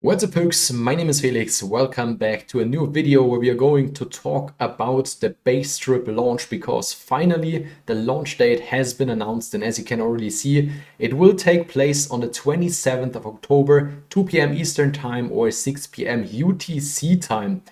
What's up folks, my name is Felix. Welcome back to a new video where we are going to talk about the Basedrip launch, because finally the launch date has been announced, and as you can already see, it will take place on the 27th of October, 2 p.m. Eastern time or 6 p.m. UTC time.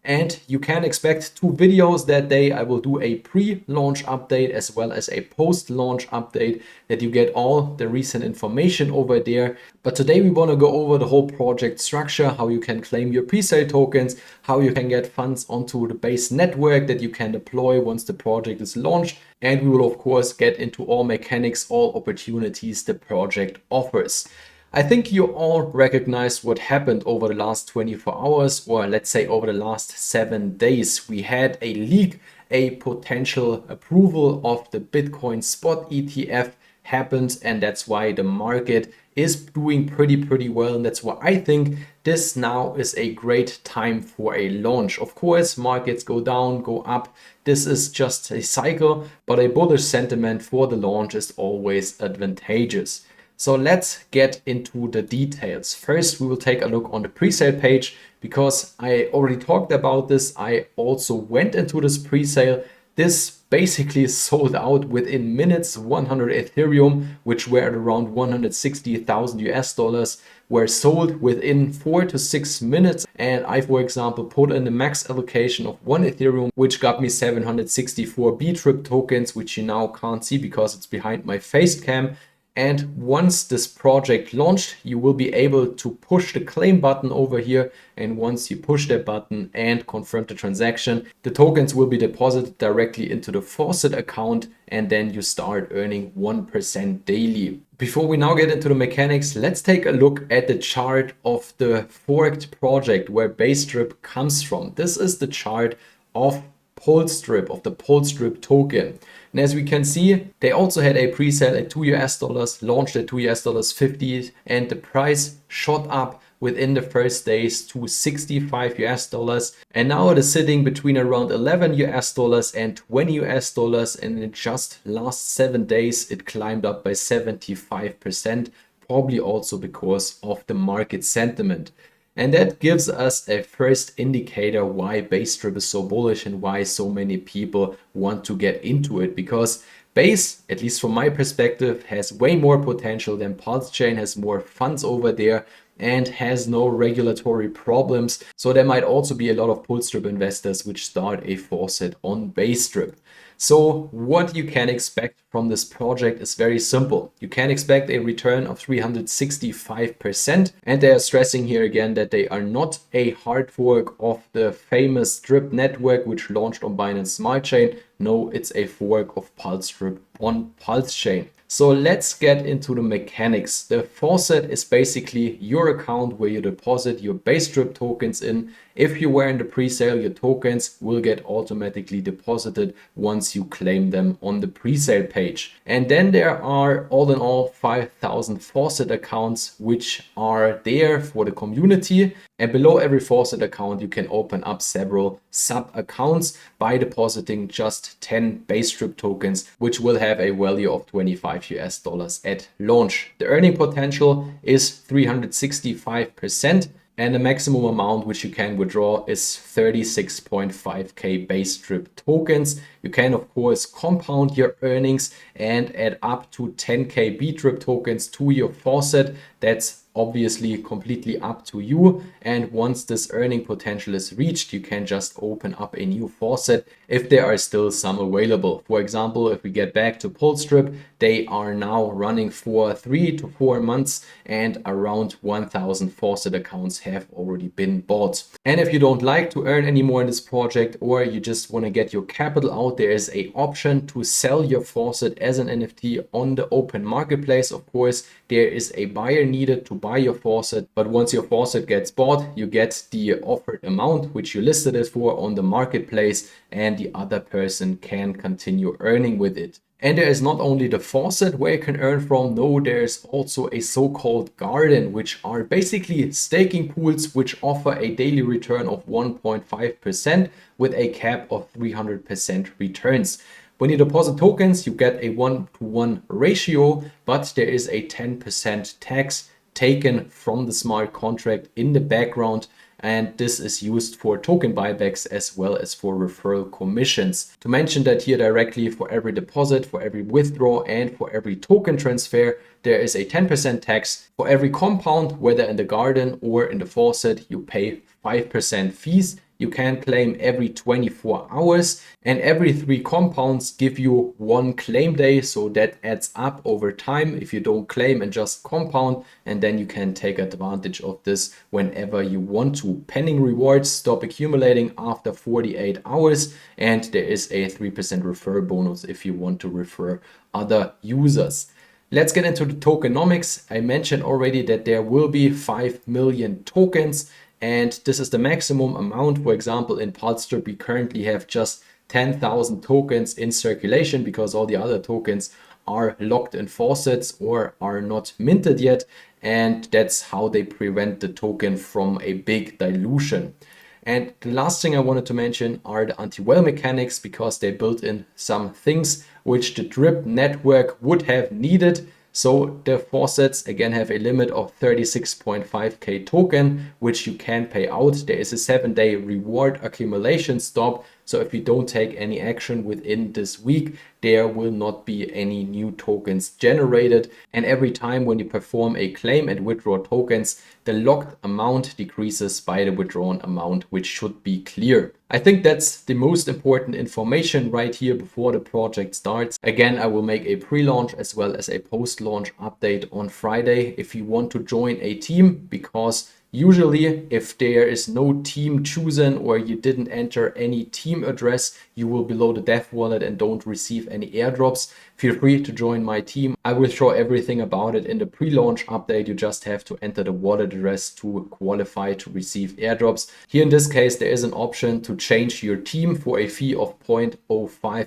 And you can expect two videos that day. I will do a pre-launch update as well as a post-launch update that you get all the recent information over there. But today we want to go over the whole project structure, how you can claim your pre-sale tokens, how you can get funds onto the base network that you can deploy once the project is launched. And we will of course get into all mechanics, all opportunities the project offers. I think you all recognize what happened over the last 24 hours, or let's say over the last 7 days. We had a leak, a potential approval of the Bitcoin spot ETF happened, and that's why the market is doing pretty well. And that's why I think this now is a great time for a launch. Of course, markets go down, go up. This is just a cycle, but a bullish sentiment for the launch is always advantageous. So let's get into the details. First, we will take a look on the presale page, because I already talked about this. I also went into this presale. This basically sold out within minutes. 100 Ethereum, which were at around 160,000 US dollars, were sold within 4 to 6 minutes. And I, for example, put in the max allocation of 1 Ethereum, which got me 764 bdrip tokens, which you now can't see because it's behind my face cam. And once this project launched, you will be able to push the claim button over here. And once you push that button and confirm the transaction, the tokens will be deposited directly into the faucet account, and then you start earning 1% daily. Before we now get into the mechanics, let's take a look at the chart of the forked project where Basedrip comes from. This is the chart of the Basedrip token. And as we can see, they also had a pre-sale at $2 US, launched at $2.50, and the price shot up within the first days to $65 US. And now it is sitting between around $11 US and $20 US. And in just last 7 days, it climbed up by 75%, probably also because of the market sentiment. And that gives us a first indicator why Basedrip is so bullish and why so many people want to get into it. Because Base, at least from my perspective, has way more potential than Pulse Chain, has more funds over there, and has no regulatory problems. So there might also be a lot of Basedrip investors which start a faucet on Basedrip. So what you can expect from this project is very simple. You can expect a return of 365%. And they are stressing here again that they are not a hard fork of the famous Drip network, which launched on Binance Smart Chain. No, it's a fork of Basedrip on Pulse Chain. So let's get into the mechanics. The faucet is basically your account where you deposit your Basedrip tokens in. If you were in the pre-sale, your tokens will get automatically deposited once you claim them on the pre-sale page. And then there are all in all 5,000 faucet accounts which are there for the community. And below every faucet account, you can open up several sub accounts by depositing just 10 Basedrip tokens, which will have a value of $25 US at launch. The earning potential is 365%. And the maximum amount which you can withdraw is 36.5k Basedrip tokens. You can of course compound your earnings and add up to 10k bdrip tokens to your faucet. That's obviously completely up to you. And once this earning potential is reached, you can just open up a new faucet if there are still some available. For example, if we get back to Basedrip, they are now running for 3 to 4 months, and around 1,000 faucet accounts have already been bought. And if you don't like to earn any more in this project, or you just want to get your capital out, there is an option to sell your faucet as an NFT on the open marketplace. Of course, there is a buyer needed to buy your faucet, but once your faucet gets bought, you get the offered amount which you listed it for on the marketplace, and the other person can continue earning with it. And there is not only the faucet where you can earn from, no, there's also a so-called garden, which are basically staking pools which offer a daily return of 1.5% with a cap of 300% returns. When you deposit tokens, you get a 1-to-1 ratio, but there is a 10% tax taken from the smart contract in the background, and this is used for token buybacks as well as for referral commissions. To mention that here directly, for every deposit, for every withdrawal, and for every token transfer, there is a 10% tax. For every compound, whether in the garden or in the faucet, you pay 5% fees. You can claim every 24 hours, and every 3 compounds give you 1 claim day, so that adds up over time if you don't claim and just compound, and then you can take advantage of this whenever you want to. Pending rewards stop accumulating after 48 hours, and there is a 3% referral bonus if you want to refer other users. Let's get into the tokenomics. I mentioned already that there will be 5 million tokens, and this is the maximum amount. For example, in Basedrip, we currently have just 10,000 tokens in circulation because all the other tokens are locked in faucets or are not minted yet, and that's how they prevent the token from a big dilution. And the last thing I wanted to mention are the anti-whale mechanics, because they built in some things which the drip network would have needed. So the faucets again have a limit of 36.5k token, which you can pay out. There is a 7-day reward accumulation stop. So if you don't take any action within this week, there will not be any new tokens generated. And every time when you perform a claim and withdraw tokens, the locked amount decreases by the withdrawn amount, which should be clear. I think that's the most important information right here before the project starts. Again, I will make a pre-launch as well as a post-launch update on Friday if you want to join a team, because usually, if there is no team chosen or you didn't enter any team address, you will below the Dev wallet and don't receive any airdrops. Feel free to join my team. I will show everything about it in the pre-launch update. You just have to enter the wallet address to qualify to receive airdrops. Here in this case, there is an option to change your team for a fee of 0.05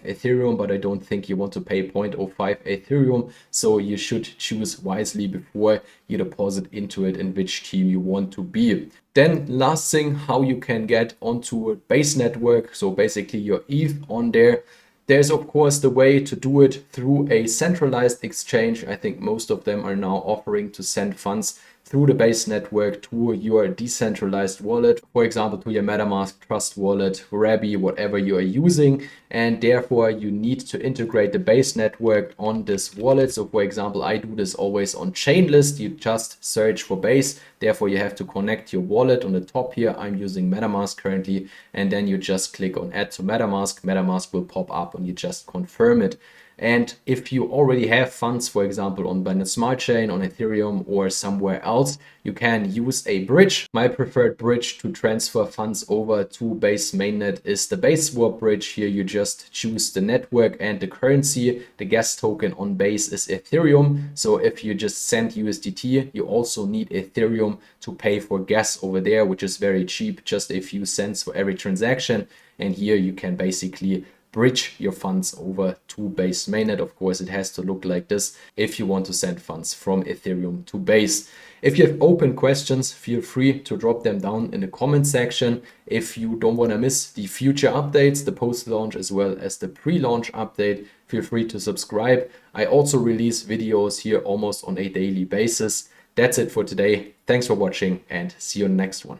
Ethereum, but I don't think you want to pay 0.05 Ethereum. So you should choose wisely before you deposit into it in which team you want to be. Then last thing, how you can get onto a base network. So basically your ETH on there. There's of course the way to do it through a centralized exchange. I think most of them are now offering to send funds through the base network to your decentralized wallet, for example, to your MetaMask Trust wallet, Rabby, whatever you are using. And therefore you need to integrate the base network on this wallet. So for example, I do this always on Chainlist. You just search for base. Therefore you have to connect your wallet on the top here. I'm using MetaMask currently, and then you just click on add to MetaMask. MetaMask will pop up and you just confirm it. And if you already have funds, for example, on Binance Smart Chain, on Ethereum, or somewhere else, you can use a bridge. My preferred bridge to transfer funds over to Base mainnet is the Base Swap bridge. Here you just choose the network and the currency. The gas token on Base is Ethereum. So if you just send USDT, you also need Ethereum to pay for gas over there, which is very cheap, just a few cents for every transaction. And here you can basically bridge your funds over to Base mainnet. Of course, it has to look like this if you want to send funds from Ethereum to Base. If you have open questions, feel free to drop them down in the comment section. If you don't want to miss the future updates, the post-launch as well as the pre-launch update, feel free to subscribe. I also release videos here almost on a daily basis. That's it for today. Thanks for watching and see you on the next one.